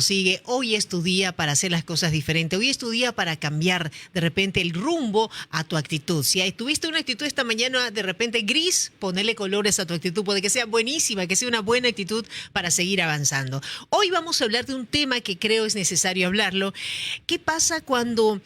nos sigue, hoy es tu día para hacer las cosas diferentes. Hoy es tu día para cambiar de repente el rumbo a tu actitud. Si tuviste una actitud esta mañana de repente gris, ponele colores a tu actitud. Puede que sea buenísima, que sea una buena actitud para seguir avanzando. Hoy vamos a hablar de un tema que creo es necesario hablarlo. ¿Qué pasa cuando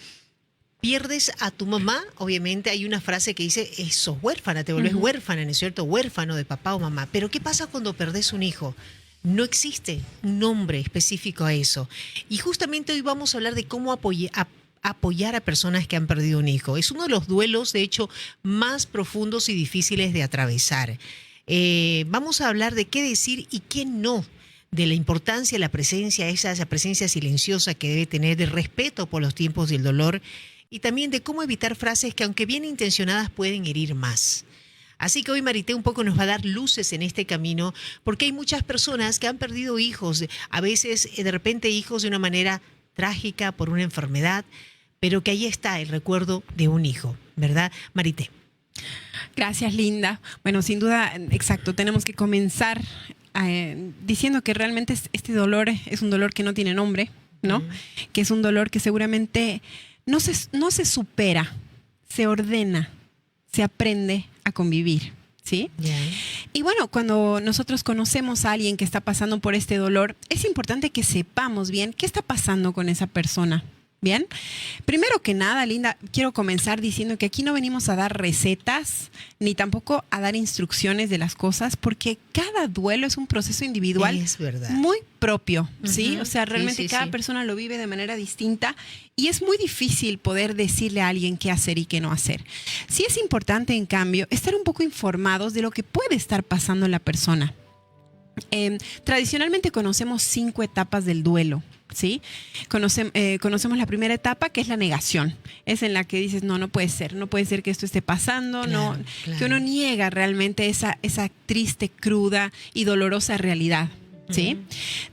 pierdes a tu mamá? Obviamente hay una frase que dice, sos huérfana, te volvés huérfana, ¿no es cierto? Huérfano de papá o mamá. Pero ¿qué pasa cuando perdés un hijo? No existe un nombre específico a eso. Y justamente hoy vamos a hablar de cómo apoyar a personas que han perdido un hijo. Es uno de los duelos, de hecho, más profundos y difíciles de atravesar. Vamos a hablar de qué decir y qué no, de la importancia de la presencia, esa presencia silenciosa que debe tener, de respeto por los tiempos del dolor, y también de cómo evitar frases que, aunque bien intencionadas, pueden herir más. Así que hoy Marité un poco nos va a dar luces en este camino, porque hay muchas personas que han perdido hijos, a veces de repente hijos de una manera trágica por una enfermedad, pero que ahí está el recuerdo de un hijo, ¿verdad, Marité? Gracias, Linda. Bueno, sin duda, exacto, tenemos que comenzar diciendo que realmente este dolor es un dolor que no tiene nombre, ¿no? Que es un dolor que seguramente no se supera, se ordena, se aprende a convivir, ¿sí? Yeah. Y bueno, cuando nosotros conocemos a alguien que está pasando por este dolor, es importante que sepamos bien qué está pasando con esa persona. Bien, primero que nada, Linda, quiero comenzar diciendo que aquí no venimos a dar recetas ni tampoco a dar instrucciones de las cosas, porque cada duelo es un proceso individual, es verdad, muy propio, ¿sí? O sea, realmente sí, cada sí. persona lo vive de manera distinta y es muy difícil poder decirle a alguien qué hacer y qué no hacer. Sí es importante, en cambio, estar un poco informados de lo que puede estar pasando en la persona. Tradicionalmente conocemos 5 etapas del duelo, ¿sí? Conocemos la primera etapa, que es la negación. Es en la que dices, no puede ser que esto esté pasando, claro. Que uno niega realmente esa triste, cruda y dolorosa realidad, ¿sí?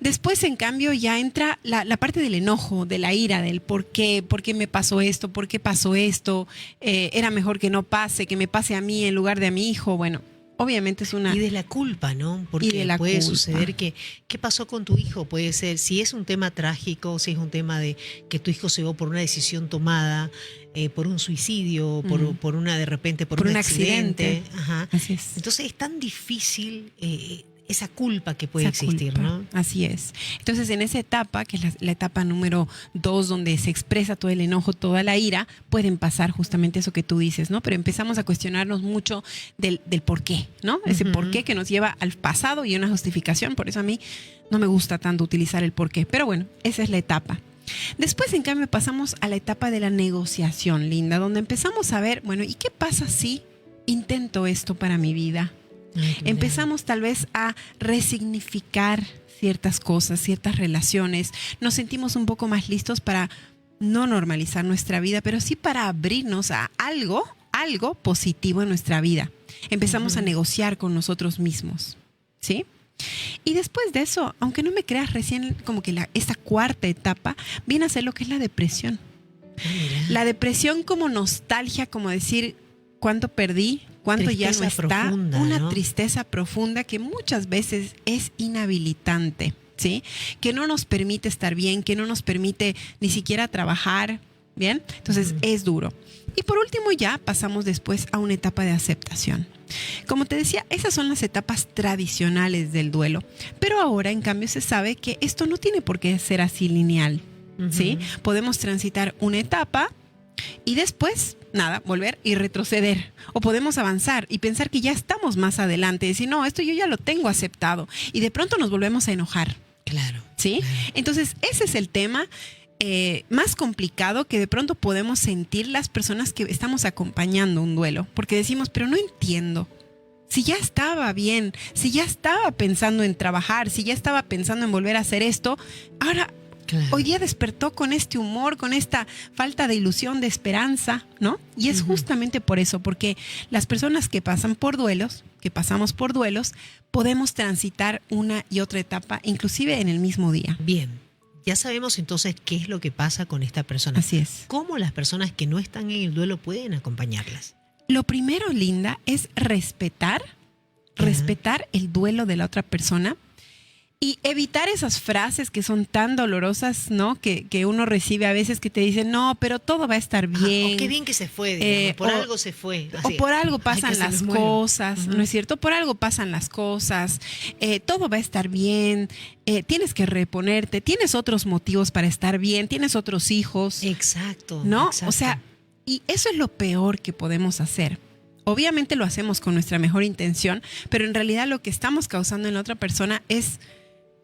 Después, en cambio, ya entra la parte del enojo, de la ira, del por qué me pasó esto, por qué pasó esto, era mejor que no pase, que me pase a mí en lugar de a mi hijo. Bueno, obviamente es una... Y de la culpa, ¿no? Porque puede suceder que, ¿qué pasó con tu hijo? Puede ser, si es un tema trágico, si es un tema de que tu hijo se va por una decisión tomada, por un suicidio, por una, de repente, por un accidente. Ajá. Así es. Entonces es tan difícil esa culpa que puede existir, ¿no? Así es. Entonces, en esa etapa, que es la etapa número 2, donde se expresa todo el enojo, toda la ira, pueden pasar justamente eso que tú dices, ¿no? Pero empezamos a cuestionarnos mucho del por qué, ¿no? Ese por qué que nos lleva al pasado y una justificación. Por eso a mí no me gusta tanto utilizar el por qué. Pero bueno, esa es la etapa. Después, en cambio, pasamos a la etapa de la negociación, Linda, donde empezamos a ver, bueno, ¿y qué pasa si intento esto para mi vida? Empezamos tal vez a resignificar ciertas cosas, ciertas relaciones. Nos sentimos un poco más listos para no normalizar nuestra vida, pero sí para abrirnos a algo positivo en nuestra vida. Empezamos a negociar con nosotros mismos, ¿sí? Y después de eso, aunque no me creas, recién como que esta cuarta etapa viene a ser lo que es la depresión. La depresión como nostalgia, como decir, ¿cuánto perdí? ¿Cuánto tristeza ya no está? Profunda, una ¿no? tristeza profunda que muchas veces es inhabilitante, ¿sí? Que no nos permite estar bien, que no nos permite ni siquiera trabajar, ¿bien? Entonces es duro. Y por último ya pasamos después a una etapa de aceptación. Como te decía, esas son las etapas tradicionales del duelo. Pero ahora, en cambio, se sabe que esto no tiene por qué ser así lineal, ¿sí? Podemos transitar una etapa y después, nada, volver y retroceder. O podemos avanzar y pensar que ya estamos más adelante. Decir, no, esto yo ya lo tengo aceptado. Y de pronto nos volvemos a enojar. Claro. ¿Sí? Claro. Entonces, ese es el tema más complicado que de pronto podemos sentir las personas que estamos acompañando un duelo. Porque decimos, pero no entiendo. Si ya estaba bien, si ya estaba pensando en trabajar, si ya estaba pensando en volver a hacer esto, ahora... Claro. Hoy día despertó con este humor, con esta falta de ilusión, de esperanza, ¿no? Y es justamente por eso, porque las personas que pasan por duelos, que pasamos por duelos, podemos transitar una y otra etapa, inclusive en el mismo día. Bien, ya sabemos entonces qué es lo que pasa con esta persona. Así es. ¿Cómo las personas que no están en el duelo pueden acompañarlas? Lo primero, Linda, es respetar el duelo de la otra persona. Y evitar esas frases que son tan dolorosas, ¿no? Que uno recibe a veces que te dicen, no, pero todo va a estar bien. O qué bien que se fue, digamos, por algo se fue. O por algo pasan las cosas, Uh-huh. ¿no es cierto? Por algo pasan las cosas, todo va a estar bien, tienes que reponerte, tienes otros motivos para estar bien, tienes otros hijos. Exacto. ¿No? Exacto. O sea, y eso es lo peor que podemos hacer. Obviamente lo hacemos con nuestra mejor intención, pero en realidad lo que estamos causando en la otra persona es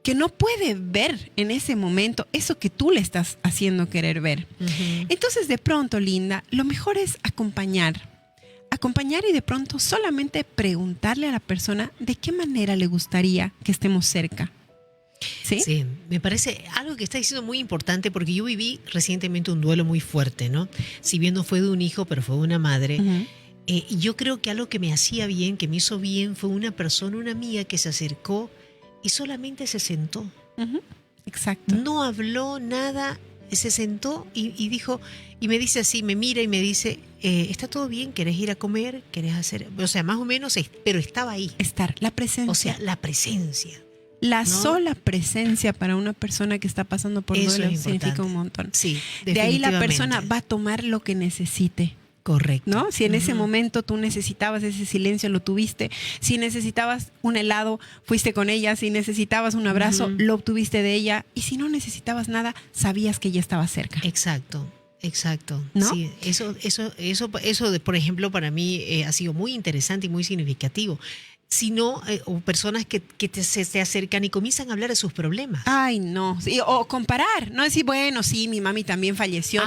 que no puede ver en ese momento eso que tú le estás haciendo querer ver. Uh-huh. Entonces, de pronto, Linda, lo mejor es acompañar y de pronto solamente preguntarle a la persona de qué manera le gustaría que estemos cerca. ¿Sí? Sí, me parece algo que está diciendo muy importante porque yo viví recientemente un duelo muy fuerte, ¿no? Si bien no fue de un hijo, pero fue de una madre. Uh-huh. Y yo creo que algo que me hacía bien, que me hizo bien, fue una persona, una amiga que se acercó y solamente se sentó. Uh-huh. Exacto. No habló nada, se sentó y dijo, y me dice así, me mira y me dice, ¿está todo bien? ¿Querés ir a comer? ¿Querés hacer? O sea, más o menos, pero estaba ahí. Estar, la presencia. O sea, la presencia. La ¿no? sola presencia para una persona que está pasando por Eso duelo es significa un montón. Sí, de ahí la persona va a tomar lo que necesite. Correcto. ¿No? Si en ese momento tú necesitabas ese silencio, lo tuviste. Si necesitabas un helado, fuiste con ella. Si necesitabas un abrazo, lo obtuviste de ella. Y si no necesitabas nada, sabías que ella estaba cerca. Exacto. Exacto. ¿No? Sí, eso por ejemplo, para mí ha sido muy interesante y muy significativo. Sino, o personas que se acercan y comienzan a hablar de sus problemas. Ay, no. Sí, o comparar, no decir, bueno, sí, mi mami también falleció,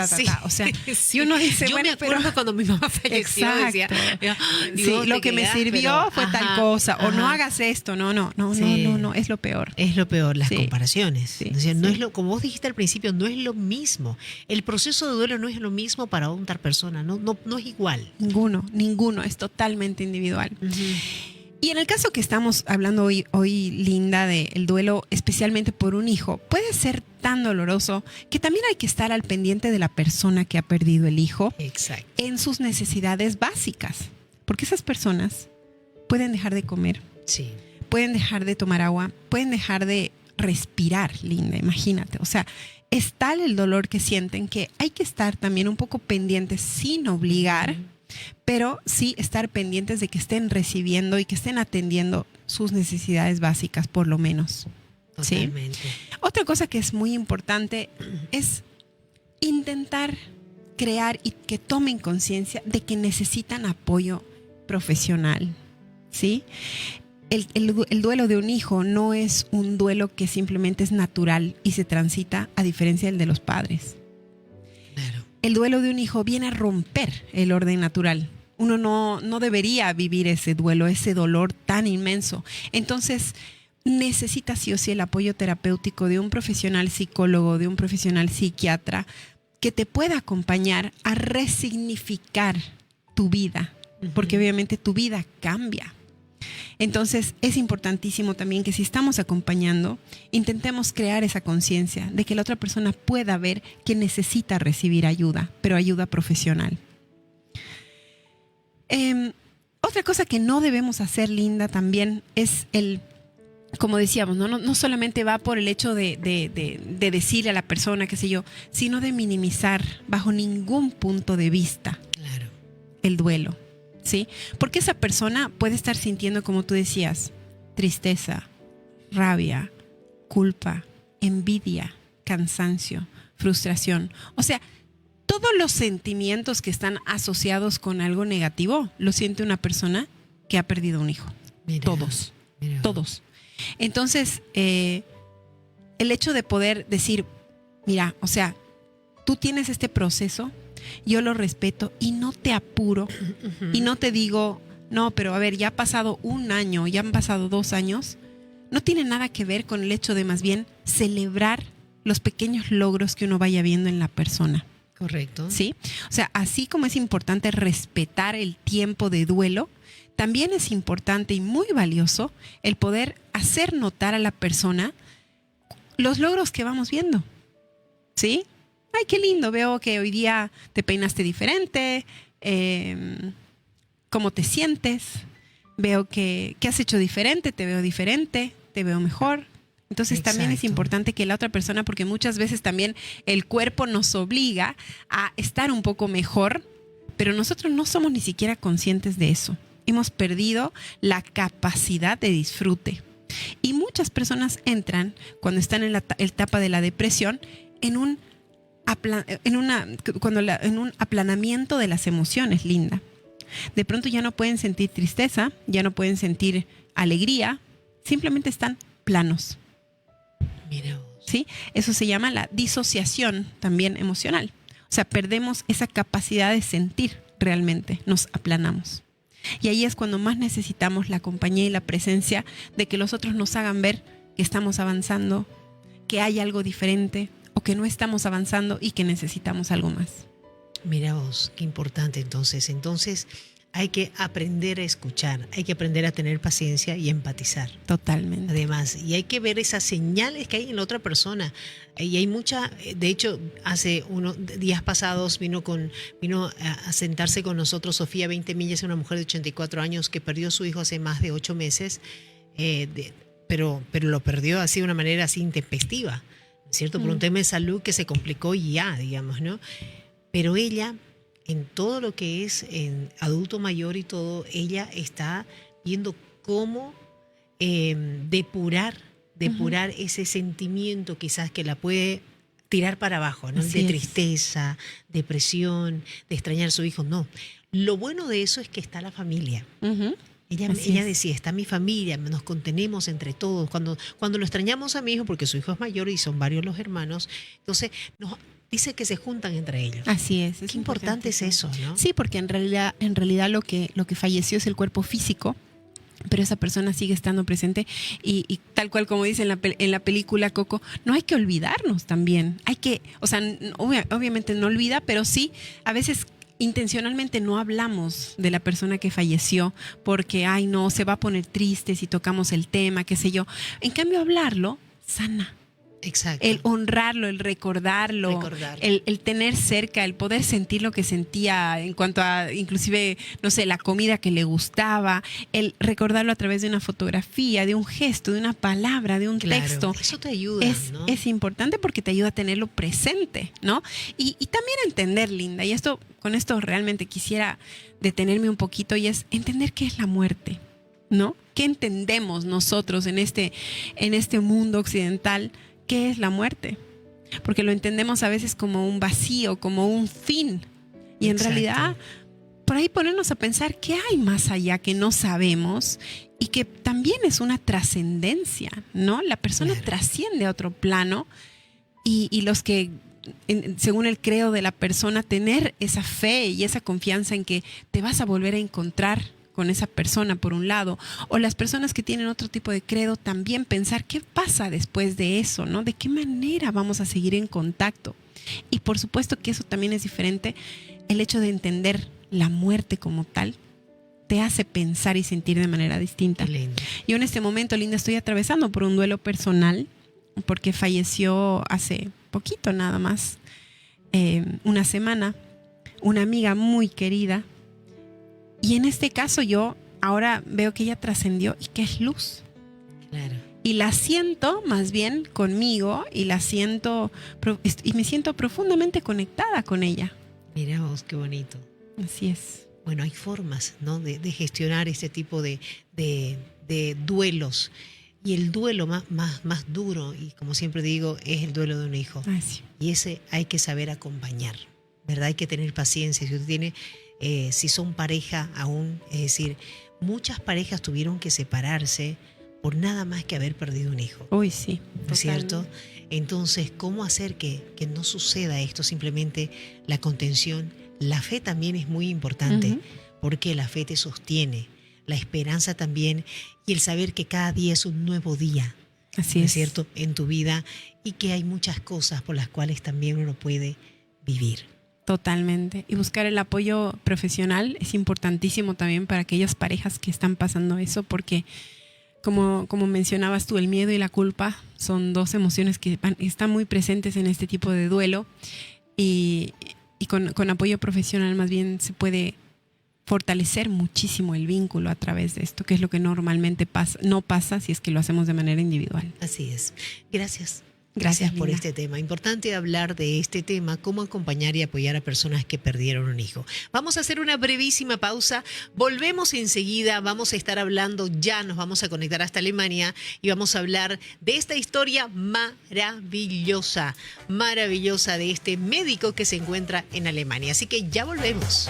Sí. O sea, Sí. si uno dice, yo bueno, me acuerdo pero cuando mi mamá falleció, decía, sí, lo que me sirvió fue tal cosa, o no hagas esto, no, es lo peor. Es lo peor, las Sí. comparaciones. Sí, O sea, no sí. es como vos dijiste al principio, no es lo mismo. El proceso de duelo no es lo mismo para otra persona, no es igual. Ninguno, es totalmente individual. Y en el caso que estamos hablando hoy, Linda, del duelo especialmente por un hijo, puede ser tan doloroso que también hay que estar al pendiente de la persona que ha perdido el hijo. Exacto. En sus necesidades básicas. Porque esas personas pueden dejar de comer, Sí. pueden dejar de tomar agua, pueden dejar de respirar, Linda, imagínate. O sea, es tal el dolor que sienten que hay que estar también un poco pendientes sin obligar, pero sí estar pendientes de que estén recibiendo y que estén atendiendo sus necesidades básicas, por lo menos. ¿Sí? Totalmente. Otra cosa que es muy importante es intentar crear y que tomen conciencia de que necesitan apoyo profesional. ¿Sí? El duelo de un hijo no es un duelo que simplemente es natural y se transita, a diferencia del de los padres. Claro. El duelo de un hijo viene a romper el orden natural. Uno no debería vivir ese duelo, ese dolor tan inmenso. Entonces, necesita sí o sí el apoyo terapéutico de un profesional psicólogo, de un profesional psiquiatra, que te pueda acompañar a resignificar tu vida, porque obviamente tu vida cambia. Entonces, es importantísimo también que si estamos acompañando, intentemos crear esa conciencia de que la otra persona pueda ver que necesita recibir ayuda, pero ayuda profesional. Otra cosa que no debemos hacer, Linda, también es como decíamos, no solamente va por el hecho de decirle a la persona, qué sé yo, sino de minimizar bajo ningún punto de vista Claro. el duelo. ¿Sí? Porque esa persona puede estar sintiendo, como tú decías, tristeza, rabia, culpa, envidia, cansancio, frustración. O sea, todos los sentimientos que están asociados con algo negativo lo siente una persona que ha perdido un hijo. Mira, Todos. mira. Todos. Entonces, el hecho de poder decir, mira, o sea, tú tienes este proceso, yo lo respeto y no te apuro y no te digo, no, pero a ver, ya ha pasado un año, ya han pasado 2 años, no tiene nada que ver con el hecho de más bien celebrar los pequeños logros que uno vaya viendo en la persona. Correcto. ¿Sí? O sea, así como es importante respetar el tiempo de duelo, también es importante y muy valioso el poder hacer notar a la persona los logros que vamos viendo. ¿Sí? Ay, qué lindo, veo que hoy día te peinaste diferente, cómo te sientes, veo que has hecho diferente, te veo mejor, Entonces también es Exacto. importante que la otra persona, porque muchas veces también el cuerpo nos obliga a estar un poco mejor, pero nosotros no somos ni siquiera conscientes de eso. Hemos perdido la capacidad de disfrute. Y muchas personas entran, cuando están en la etapa de la depresión, en un aplanamiento de las emociones, Linda. De pronto ya no pueden sentir tristeza, ya no pueden sentir alegría, simplemente están planos. Mira vos. ¿Sí? Eso se llama la disociación también emocional. O sea, perdemos esa capacidad de sentir realmente, nos aplanamos. Y ahí es cuando más necesitamos la compañía y la presencia de que los otros nos hagan ver que estamos avanzando, que hay algo diferente o que no estamos avanzando y que necesitamos algo más. Mira vos, qué importante entonces. Entonces hay que aprender a escuchar, hay que aprender a tener paciencia y empatizar. Totalmente. Además, y hay que ver esas señales que hay en la otra persona. Y hay mucha, de hecho, hace unos días pasados vino a sentarse con nosotros Sofía 20 Millas, una mujer de 84 años que perdió a su hijo hace más de 8 meses, pero lo perdió así de una manera así intempestiva, ¿cierto? Por un tema de salud que se complicó y ya, digamos, ¿no? Pero ella, en todo lo que es en adulto mayor y todo, ella está viendo cómo depurar ese sentimiento quizás que la puede tirar para abajo, ¿no? Así De es. tristeza, depresión, de extrañar a su hijo. No. Lo bueno de eso es que está la familia. Ujú. Ella Así es. decía, está mi familia, nos contenemos entre todos. Cuando lo extrañamos a mi hijo, porque su hijo es mayor y son varios los hermanos, entonces dice que se juntan entre ellos. Así es. Qué importante es eso, ¿no? Sí, porque en realidad lo que falleció es el cuerpo físico, pero esa persona sigue estando presente y tal cual como dice en la película Coco, no hay que olvidarnos también. Hay que, o sea, obviamente no olvida, pero sí, a veces intencionalmente no hablamos de la persona que falleció porque, ay no, se va a poner triste si tocamos el tema, qué sé yo. En cambio, hablarlo sana. Exacto. El honrarlo, el recordarlo, el tener cerca, el poder sentir lo que sentía en cuanto a inclusive, no sé, la comida que le gustaba, el recordarlo a través de una fotografía, de un gesto, de una palabra, de un Claro, texto. eso te ayuda, ¿no? Es importante porque te ayuda a tenerlo presente, ¿no? Y también entender, Linda, y con esto realmente quisiera detenerme un poquito, y es entender qué es la muerte, ¿no? ¿Qué entendemos nosotros en este mundo occidental? ¿Qué es la muerte? Porque lo entendemos a veces como un vacío, como un fin. Y en Exacto. realidad, por ahí ponernos a pensar qué hay más allá que no sabemos y que también es una trascendencia, ¿no? La persona Claro. trasciende a otro plano y los que, según el credo de la persona, tener esa fe y esa confianza en que te vas a volver a encontrar con esa persona por un lado, o las personas que tienen otro tipo de credo también pensar qué pasa después de eso, ¿no? ¿De qué manera vamos a seguir en contacto? Y por supuesto que eso también es diferente. El hecho de entender la muerte como tal te hace pensar y sentir de manera distinta. Qué lindo. Yo en este momento, Linda, estoy atravesando por un duelo personal porque falleció hace poquito nada más, una semana, una amiga muy querida. Y en este caso yo ahora veo que ella trascendió y que es luz. Claro. Y la siento más bien conmigo y me siento profundamente conectada con ella. Mira vos, qué bonito. Así es. Bueno, hay formas, ¿no? de gestionar este tipo de duelos. Y el duelo más duro, y como siempre digo, es el duelo de un hijo. Ay, sí. Y ese hay que saber acompañar, ¿verdad? Hay que tener paciencia. Si usted tiene, si son pareja aún, es decir, muchas parejas tuvieron que separarse por nada más que haber perdido un hijo. Uy, sí. ¿No es cierto? Totalmente. Entonces, ¿cómo hacer que no suceda esto? Simplemente la contención. La fe también es muy importante, Ujú. porque la fe te sostiene, la esperanza también, y el saber que cada día es un nuevo día, Así ¿no es. es cierto?, en tu vida, y que hay muchas cosas por las cuales también uno puede vivir. Totalmente. Y buscar el apoyo profesional es importantísimo también para aquellas parejas que están pasando eso, porque como mencionabas tú, el miedo y la culpa son dos emociones que están muy presentes en este tipo de duelo, y con apoyo profesional más bien se puede fortalecer muchísimo el vínculo a través de esto, que es lo que normalmente no pasa si es que lo hacemos de manera individual. Así es. Gracias. Gracias Por Lina. este tema. Importante hablar de este tema, cómo acompañar y apoyar a personas que perdieron un hijo. Vamos a hacer una brevísima pausa. Volvemos enseguida. Vamos a estar hablando, ya nos vamos a conectar hasta Alemania y vamos a hablar de esta historia maravillosa de este médico que se encuentra en Alemania. Así que ya volvemos.